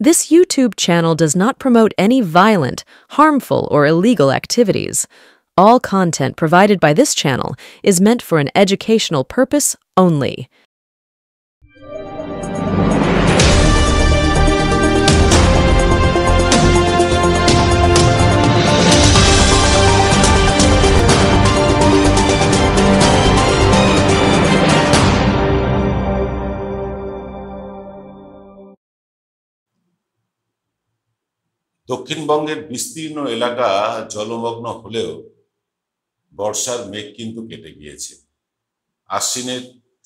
This YouTube channel does not promote any violent, harmful, or illegal activities. All content provided by this channel is meant for an educational purpose only. দক্ষিণবঙ্গের বিস্তীর্ণ এলাকা জলমগ্ন হলেও বর্ষার মেঘ কিন্তু কেটে গিয়েছে। আশ্বিনের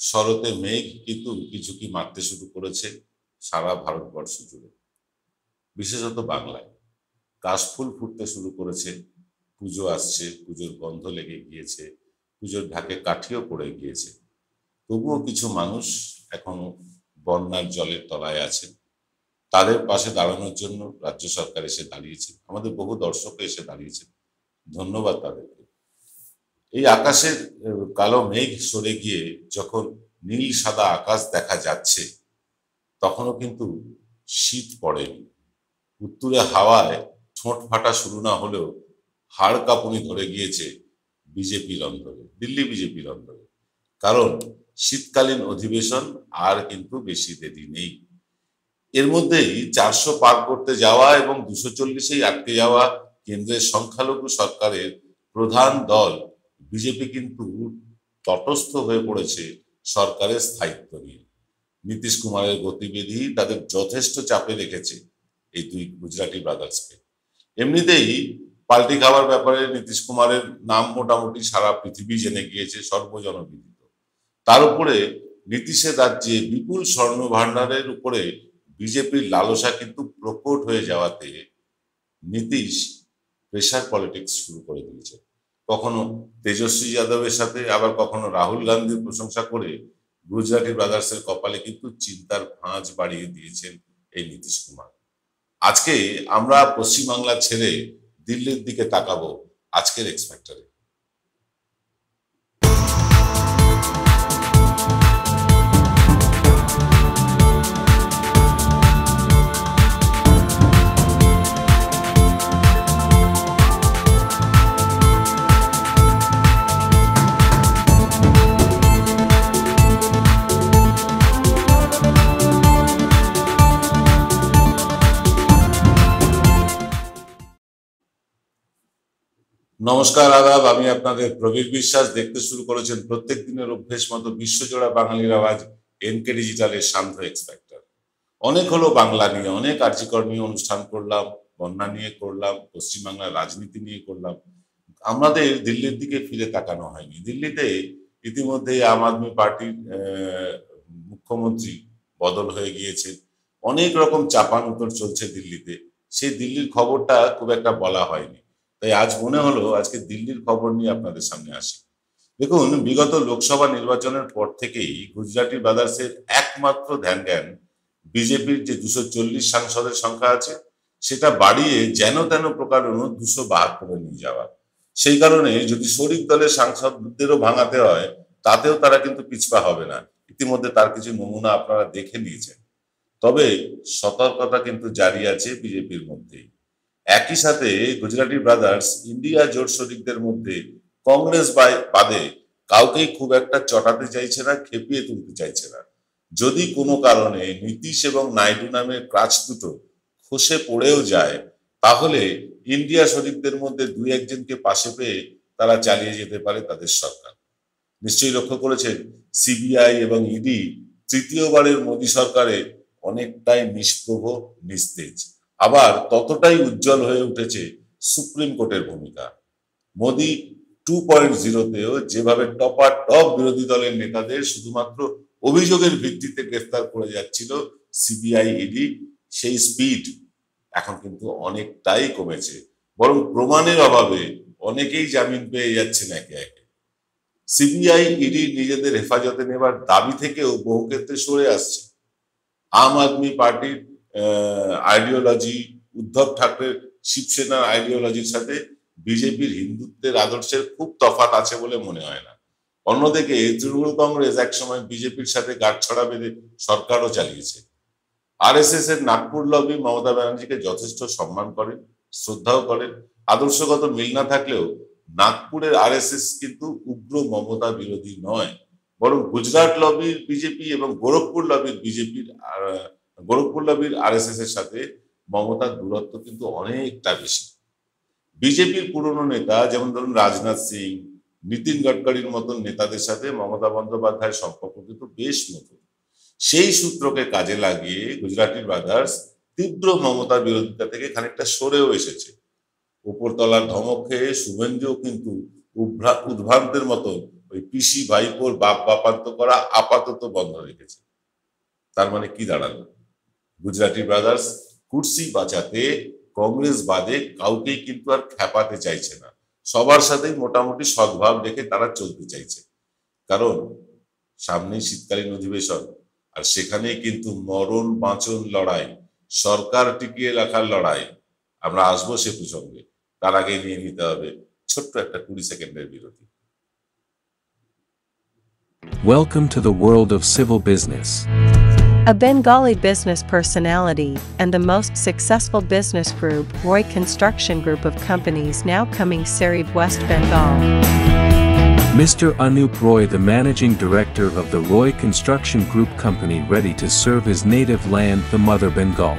শরতে মেঘ কিন্তু ঝুঁকি মারতে শুরু করেছে সারা ভারতবর্ষ জুড়ে, বিশেষত বাংলায়। কাশফুল ফুটতে শুরু করেছে, পুজো আসছে, পুজোর গন্ধ লেগে গিয়েছে, পুজোর ঢাকে কাঠিও পড়ে গিয়েছে। তবুও কিছু মানুষ এখনো বন্যার জলের তলায় আছেন। তাদের পাশে দাঁড়ানোর জন্য রাজ্য সরকার এসে দাঁড়িয়েছে, আমাদের বহু দর্শক এসে দাঁড়িয়েছে, ধন্যবাদ তাদেরকে। এই আকাশের কালো মেঘ সরে গিয়ে যখন নীল সাদা আকাশ দেখা যাচ্ছে, তখনও কিন্তু শীত পড়েনি। উত্তুরে হাওয়ায় ঠোঁট ফাটা শুরু না হলেও হাড় কাঁপুনি ধরে গিয়েছে বিজেপির অন্দরে, দিল্লি বিজেপির অন্দরে। কারণ শীতকালীন অধিবেশন আর কিন্তু বেশি দেরি নেই। এর মধ্যেই 400 পার করতে যাওয়া এবং 240-এই আটকে যাওয়া কেন্দ্রের সংখ্যালঘু সরকারের প্রধান দল বিজেপি কিন্তু তটস্থ হয়ে পড়েছে সরকারের স্থায়িত্ব নিয়ে। নীতিশ কুমারের গতিবিধি তাদের যথেষ্ট চাপে রেখেছে এই দুই গুজরাটি ব্রাদার্সকে। এমনিতেই পাল্টি খাওয়ার ব্যাপারে নীতিশ কুমারের নাম মোটামুটি সারা পৃথিবী জেনে গিয়েছে, সর্বজনবিদিত। তার উপরে নীতিশের রাজ্যে বিপুল স্বর্ণ ভাণ্ডারের উপরে বিজেপির লালসা কিন্তু প্রকট হয়ে যাওয়াতে নীতিশ প্রেশার পলিটিক্স শুরু করে দিয়েছে। কখনো তেজস্বী যাদবের সাথে, আবার কখনো রাহুল গান্ধীর প্রশংসা করে গুজরাটি ব্রাদার্সের কপালে কিন্তু চিন্তার ভাঁজ বাড়িয়ে দিয়েছেন এই নীতিশ কুমার। আজকে আমরা পশ্চিমবাংলা ছেড়ে দিল্লির দিকে তাকাবো আজকের এক্স ফ্যাক্টরে। নমস্কার, আদাব। আমি আপনাদের প্রবীর বিশ্বাস। দেখতে শুরু করেছেন প্রত্যেক দিনের অভ্যেস মতো বিশ্বজোড়া বাঙালির আওয়াজ এনকে ডিজিটালের শান্ত এক্স ফ্যাক্টর। অনেক হলো বাংলা নিয়ে, অনেক কার্যকর নিয়ে অনুষ্ঠান করলাম, বন্যা নিয়ে করলাম, পশ্চিমবাংলার রাজনীতি নিয়ে করলাম। আমাদের দিল্লির দিকে ফিরে তাকানো হয়নি। দিল্লিতে ইতিমধ্যে আম আদমি পার্টির মুখ্যমন্ত্রী বদল হয়ে গিয়েছে, অনেক রকম চাপান উত্তর চলছে দিল্লিতে। সেই দিল্লির খবরটা খুব একটা বলা হয়নি, তাই আজ মনে হলো আজকে দিল্লির খবর নিয়ে আপনাদের সামনে আসি। দেখুন, বিগত লোকসভা নির্বাচনের পর থেকেই গুজরাটি ব্রাদার্সের একমাত্র ধ্যান জ্ঞান বিজেপির যে 240 সাংসদের সংখ্যা আছে সেটা বাড়িয়ে যেন তেন প্রকার 272 নিয়ে যাওয়া। সেই কারণে যদি শরিক দলের সাংসদদেরও ভাঙাতে হয়, তাতেও তারা কিন্তু পিছপা হবে না। ইতিমধ্যে তার কিছু নমুনা আপনারা দেখে নিয়েছেন। তবে সতর্কতা কিন্তু জারি আছে বিজেপির মধ্যেই। একই সাথে গুজরাটি ব্রাদার্স ইন্ডিয়া জোট শরিকদের মধ্যে কংগ্রেস বাদে কাউকেই খুব একটা চটাতে চাইছে না, খেপিয়ে তুলতে চাইছে না। যদি কোনো কারণে নীতিশ এবং নাইডু নামের ক্রাচ দুটো খসে পড়েও যায়, তাহলে ইন্ডিয়া শরিকদের মধ্যে 2-1জনকে পাশে পেয়ে তারা চালিয়ে যেতে পারে তাদের সরকার। নিশ্চয়ই লক্ষ্য করেছেন, সিবিআই এবং ইডি তৃতীয়বারের মোদী সরকারে অনেকটাই নিষ্প্রভ, নিস্তেজ। আবার ততটাই উজ্জ্বল হয়ে উঠেছে সুপ্রিম কোর্টের ভূমিকা। মোদী 2.0-তেও যেভাবে টপ বিরোধী দলের নেতাদের শুধুমাত্র অভিযোগের ভিত্তিতে গ্রেফতার করে যাচ্ছিল সিবিআই ইডি, সেই স্পিড এখন কিন্তু অনেকটাই কমেছে। বরং প্রমাণের অভাবে অনেকেই জামিন পেয়ে যাচ্ছেন একে একে। সিবিআই ইডি নিজেদের হেফাজতে নেবার দাবি থেকেও বহু ক্ষেত্রে সরে আসছে। আম আদমি পার্টির আইডিওলজি, উদ্ধব ঠাকরের শিবসেনার আইডিওলজির সাথে বিজেপির হিন্দুত্বের আদর্শের খুব তফাৎ আছে বলে মনে হয় না। অন্যদিকে তৃণমূল কংগ্রেস একসময় বিজেপির সাথে গাঁটছড়া বেঁধে সরকারও চালিয়েছে। আরএসএস এর নাগপুর লবি মমতা ব্যানার্জিকে যথেষ্ট সম্মান করেন, শ্রদ্ধাও করেন। আদর্শগত মিল না থাকলেও নাগপুরের আরএসএস কিন্তু উগ্র মমতা বিরোধী নয়, বরং গুজরাট লবির বিজেপি এবং গোরখপুর লবির আরএসএস এর সাথে মমতার দূরত্ব কিন্তু অনেকটা বেশি। বিজেপির পুরনো নেতা যেমন ধরুন রাজনাথ সিং, নীতিন গডকরির মতন নেতাদের সাথে মমতা বন্দ্যোপাধ্যায়ের সম্পর্ক কিন্তু বেশ মধুর। সেই সূত্রকে কাজে লাগিয়ে গুজরাটি ব্রাদার্স তীব্র মমতা বিরোধিতা থেকে খানিকটা সরেও এসেছে। উপরতলার ধমক খেয়ে শুভেন্দুও কিন্তু উদ্ভ্রান্তের মতন ওই পিসি ভাইপোর বাপ বাপান্ত করা আপাতত বন্ধ রেখেছে। তার মানে কি দাঁড়ালো? গুজরাটি ব্রাদার্স কুর্সি বাঁচাতে কংগ্রেস বাদে কাউকেই কিন্তু আর খেপাতে চাইছে না, সবার সাথেই মোটামুটি সদ্ভাব রেখে তারা চলতে চাইছে। কারণ সামনেই শীতকালীন অধিবেশন, আর সেখানেই কিন্তু মরণ বাঁচন লড়াই, সরকার টিকিয়ে রাখার লড়াই। আমরা আসবো সে প্রসঙ্গে, তার আগে নিয়ে নিতে হবে ছোট্ট একটা 20 সেকেন্ডের বিরতি। Welcome to the world of civil business. A Bengali business personality and the most successful business group, Roy Construction Group of companies now coming Sarib, West Bengal. Mr. Anup Roy, the managing director of the Roy Construction Group company, ready to serve his native land, the mother Bengal.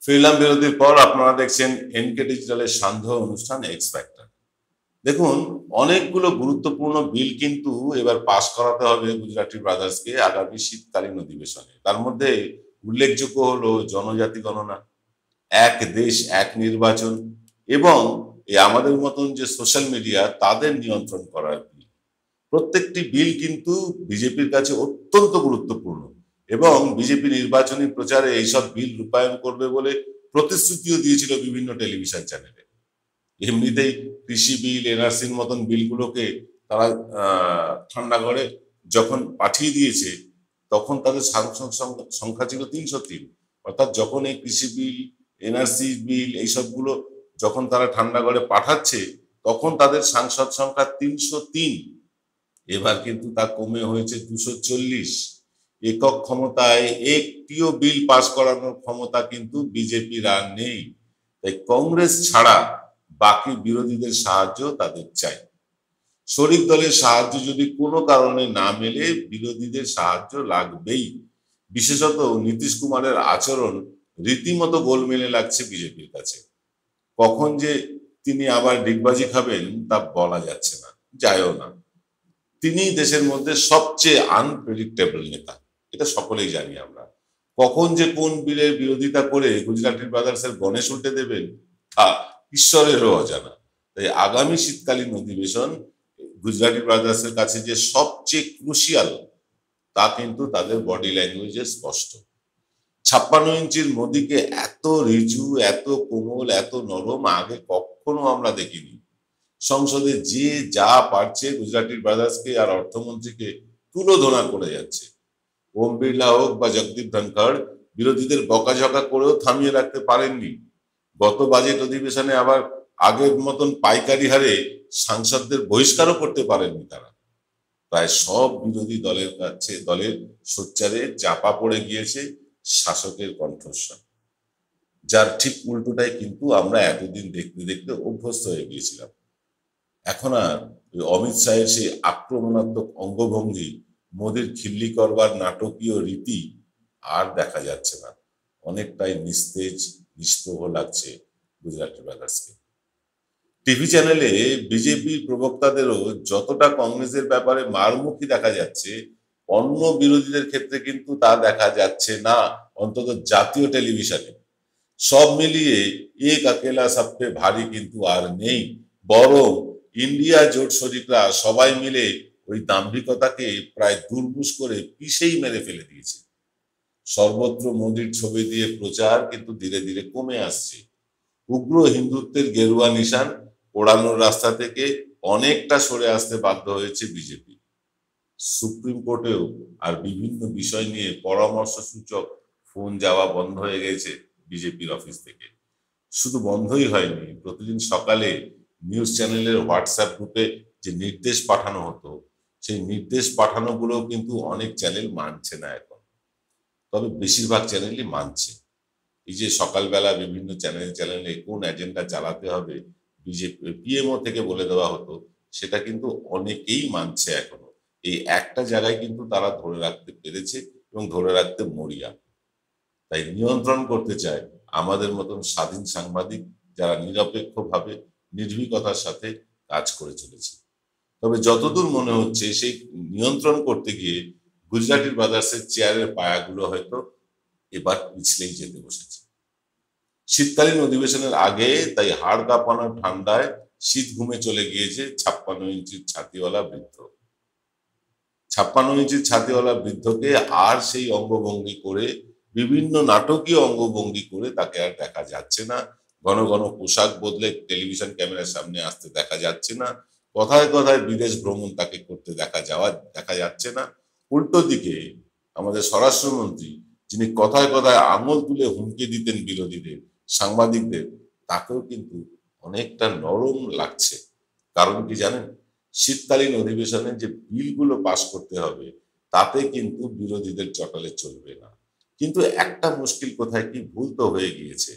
ফিরলাম বিরতির পর। আপনারা দেখছেন NK ডিজিটালের সান্ধ্য অনুষ্ঠান x factor. দেখুন, অনেকগুলো গুরুত্বপূর্ণ বিল কিন্তু এবার পাশ করাতে হবে গুজরাটি ব্রাদার্সকে আগামী শীতকালীন অধিবেশনে। তার মধ্যে উল্লেখযোগ্য হলো জনজাতি গণনা, এক দেশ এক নির্বাচন এবং আমাদের মতন যে সোশ্যাল মিডিয়া তাদের নিয়ন্ত্রণ করার বিল। প্রত্যেকটি বিল কিন্তু বিজেপির কাছে অত্যন্ত গুরুত্বপূর্ণ এবং বিজেপি নির্বাচনী প্রচারে এইসব বিল রূপায়ণ করবে বলে প্রতিশ্রুতিও দিয়েছিল বিভিন্ন টেলিভিশন চ্যানেলে। এমনিতেই কৃষি বিল, এনআরসির মতন বিলগুলোকে তারা ঠান্ডা ঘরে যখন পাঠিয়ে দিয়েছে তখন তাদের সাংসদ সংখ্যা ছিল 303। অর্থাৎ যখন এই কৃষি বিল, এনআরসি বিল এইসবগুলো যখন তারা ঠান্ডা ঘরে পাঠাচ্ছে তখন তাদের সাংসদ সংখ্যা 303। এবার কিন্তু তা কমে হয়েছে 240। একক ক্ষমতায় একটিও বিল পাস করানোর ক্ষমতা কিন্তু বিজেপির আর নেই। তাই কংগ্রেস ছাড়া বাকি বিরোধীদের সাহায্য তাদের চাই। শরিক দলের সাহায্য যদি কোনো কারণে না মেলে বিরোধীদের সাহায্য লাগবেই। বিশেষত নীতিশ কুমারের আচরণ রীতিমতো গোলমেলে লাগছে বিজেপির কাছে। কখন যে তিনি আবার ডিগবাজি খাবেন তা বলা যাচ্ছে না, যায়ও না। তিনি দেশের মধ্যে সবচেয়ে আনপ্রেডিক্টেবল নেতা, এটা সকলেই জানি আমরা। কখন যে কোন বিলের বিরোধিতা করে গুজরাটি ব্রাদার্সের গণেশ উল্টে দেবেন তা ঈশ্বরেরও অজানা। তাই আগামী শীতকালীন অধিবেশন গুজরাটি ব্রাদার্সের কাছে যে সবচেয়ে ক্রুশিয়াল তা কিন্তু তাদের বডি ল্যাঙ্গুয়েজে স্পষ্ট। 56 ইঞ্চির মোদিকে এত রিজু, এত কোমল, এত নরম আগে কখনো আমরা দেখিনি। সংসদে যে যা পারছে গুজরাটি ব্রাদার্সকে আর অর্থমন্ত্রীকে তুলোধনা করে যাচ্ছে। ওম বিড়লা হোক বা জগদীপ ধনখড় বিরোধীদের বকাঝকা করেও থামিয়ে রাখতে পারেননি। গত বাজেট অধিবেশনে আবার আগের মতন পাইকারি হারে সাংসদদের বহিষ্কারও করতে পারেননি তারা। প্রায় সব বিরোধী দলের সোচ্চারে চাপা পড়ে গিয়েছে শাসকের কণ্ঠস্বর, যার ঠিক উল্টোটাই কিন্তু আমরা এতদিন দেখতে দেখতে অভ্যস্ত হয়ে গিয়েছিলাম। এখন আর অমিত শাহের সেই আক্রমণাত্মক অঙ্গভঙ্গি, মোদির খিল্লি করবার নাটকীয় রীতি আর দেখা যাচ্ছে না। অনেকটাই নিস্তেজ, নিষ্প্রভ লাগছে গুজরাটি ব্রাদার্সকে। টিভি চ্যানেলে বিজেপি প্রবক্তাদেরও যতটা কংগ্রেসের ব্যাপারে মারমুখী দেখা যাচ্ছে, অন্য বিরোধীদের ক্ষেত্রে কিন্তু তা দেখা যাচ্ছে না, অন্তত জাতীয় টেলিভিশনে। সব মিলিয়ে এক আকেলা সবপে ভারী কিন্তু আর নেই, বরং ইন্ডিয়া জোট শরিকরা সবাই মিলে ওই দাম্ভিকতাকে প্রায় দুর্বুশ করে পিষেই মেরে ফেলে দিয়েছে। সর্বত্র মোদির ছবি দিয়ে প্রচার কিন্তু ধীরে ধীরে কমে আসছে। উগ্র হিন্দুত্বের গেরুয়া নিশান ওড়ানোর রাস্তা থেকে অনেকটা সরে আসতে বাধ্য হয়েছে বিজেপি। সুপ্রিম কোর্টেও আর বিভিন্ন বিষয় নিয়ে পরামর্শ সূচক ফোন যাওয়া বন্ধ হয়ে গেছে বিজেপির অফিস থেকে। শুধু বন্ধই হয়নি, প্রতিদিন সকালে নিউজ চ্যানেলের হোয়াটসঅ্যাপ গ্রুপে যে নির্দেশ পাঠানো হতো, সেই নির্দেশ পাঠানোগুলো কিন্তু অনেক চ্যানেল মানছে না এখন, তবে বেশিরভাগ চ্যানেলই মানছে। এই যে সকালবেলা বিভিন্ন চ্যানেলে কোন এজেন্ডা চালাতে হবে বিজেপি পিএমও থেকে বলে দেওয়া হতো, সেটা কিন্তু অনেকেই মানছে এখনো। এই একটা জায়গায় কিন্তু তারা ধরে রাখতে পেরেছে এবং ধরে রাখতে মরিয়া। তাই নিয়ন্ত্রণ করতে চায় আমাদের মতন স্বাধীন সাংবাদিক, যারা নিরপেক্ষভাবে নির্ভীকতার সাথে কাজ করে চলেছে। তবে যতদূর মনে হচ্ছে সেই নিয়ন্ত্রণ করতে গিয়ে গুজরাটি ব্রাদার্সের চেয়ারের পায়াগুলো হয়তো এবার পিছলেই যেতে বসেছে। শীতকালীন অধিবেশনের আগে তাই হাড় কাঁপানো ঠান্ডায় শীত ঘুমে চলে গিয়েছে 56 ইঞ্চির ছাতিওয়ালা বৃদ্ধ। 56 ইঞ্চির ছাতিওয়ালা বৃদ্ধকে আর সেই অঙ্গভঙ্গি করে, বিভিন্ন নাটকীয় অঙ্গভঙ্গি করে তাকে আর দেখা যাচ্ছে না। ঘন ঘন পোশাক বদলে টেলিভিশন ক্যামেরার সামনে আসতে দেখা যাচ্ছে না। কথায় কথায় বিদেশ ভ্রমণ তাকে করতে দেখা যাচ্ছে না। উল্টো দিকে আমাদের স্বরাষ্ট্রমন্ত্রী, যিনি কথায় কথায় আঙুল তুলে হুমকি দিতেন বিরোধীদের, সাংবাদিকদের, তাকেও কিন্তু অনেকটা নরম লাগছে। কারণ কি জানেন, শীতকালীন অধিবেশনে যে বিলগুলো পাস করতে হবে তাতে কিন্তু বিরোধীদের চটালে চলবে না। কিন্তু একটা মুশকিল কোথায়, কি ভুল তো হয়ে গিয়েছে।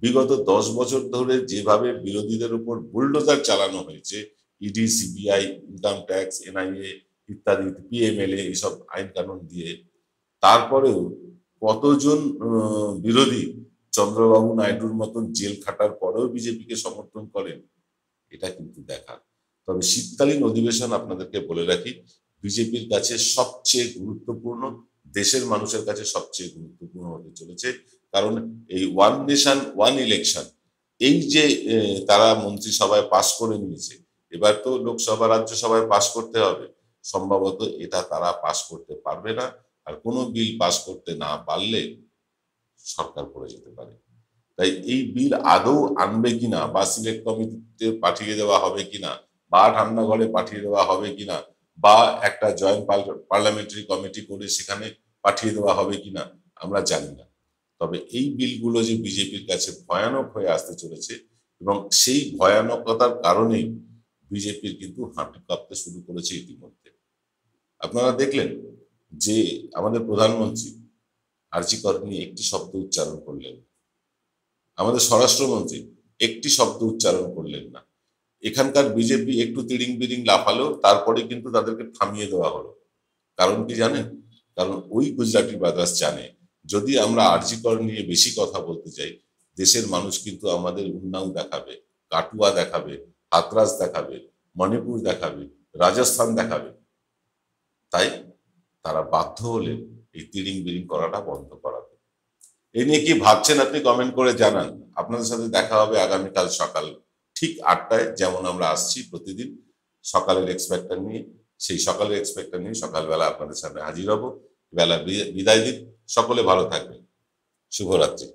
বিগত 10 বছর ধরে যেভাবে বিরোধীদের উপর বুলডোজার চালানো হয়েছে, ED, CBI, income tax, NIA ইত্যাদি, পিএমএলএ, এইসব আইন কানুন দিয়ে, তারপরেও কতজন বিরোধী চন্দ্রবাবু নাইডুর মতন জেল খাটার পরেও বিজেপিকে সমর্থন করেন, এটা কিন্তু দেখা। তবে শীতকালীন অধিবেশন আপনাদেরকে বলে রাখি, বিজেপির কাছে সবচেয়ে গুরুত্বপূর্ণ, দেশের মানুষের কাছে সবচেয়ে গুরুত্বপূর্ণ হতে চলেছে। কারণ এই ওয়ান নেশন ওয়ান ইলেকশন, এই যে তারা মন্ত্রিসভায় পাশ করে নিয়েছে, এবার তো লোকসভা রাজ্যসভায় পাশ করতে হবে। সম্ভবত এটা তারা পাশ করতে পারবে না, আর কোনো বিল পাশ করতে না পারলে সরকার পড়ে যেতে পারে। তাই এই বিল আদৌ আনবে কিনা, বা সিলেক্ট কমিটিতে পাঠিয়ে দেওয়া হবে কিনা, বা ঠান্ডা ঘরে পাঠিয়ে দেওয়া হবে কিনা, বা একটা জয়েন্ট পার্লামেন্টারি কমিটি করে সেখানে পাঠিয়ে দেওয়া হবে কিনা, আমরা জানি না। তবে এই বিলগুলো যে বিজেপির কাছে ভয়ানক হয়ে আসতে চলেছে, এবং সেই ভয়ানকতার কারণেই বিজেপির কিন্তু হাঁটু কাঁপতে শুরু করেছে ইতিমধ্যে। আপনারা দেখলেন যে আমাদের প্রধানমন্ত্রী আরজি কর নিয়ে একটি শব্দ উচ্চারণ করলেন, আমাদের স্বরাষ্ট্রমন্ত্রী একটি শব্দ উচ্চারণ করলেন না। এখানকার বিজেপি একটু তিড়িং বিড়িং লাফালো, তারপরে কিন্তু তাদেরকে থামিয়ে দেওয়া হলো। কারণ কি জানেন, কারণ ওই গুজরাটি ব্রাদার্স জানে, যদি আমরা আরজি কর নিয়ে বেশি কথা বলতে চাই, দেশের মানুষ কিন্তু আমাদের উন্নাও দেখাবে, কাটুয়া দেখাবে, হাতরাস দেখাবে, মণিপুর দেখাবে, রাজস্থান দেখাবে। তাই তারা বাধ্য হলে এই তিড়িং বিড়িং করাটা বন্ধ করাবে। এই নিয়ে কি ভাবছেন আপনি কমেন্ট করে জানান। আপনাদের সাথে দেখা হবে আগামীকাল সকাল ঠিক 8টায়, যেমন আমরা আসছি প্রতিদিন সকালের এক্সপেক্টার নিয়ে। সেই সকালের এক্সপেক্টার নিয়ে সকালবেলা আপনাদের সামনে হাজির হব। বেলা বিদায় দিন, সকলে ভালো থাকবেন, শুভরাত্রি।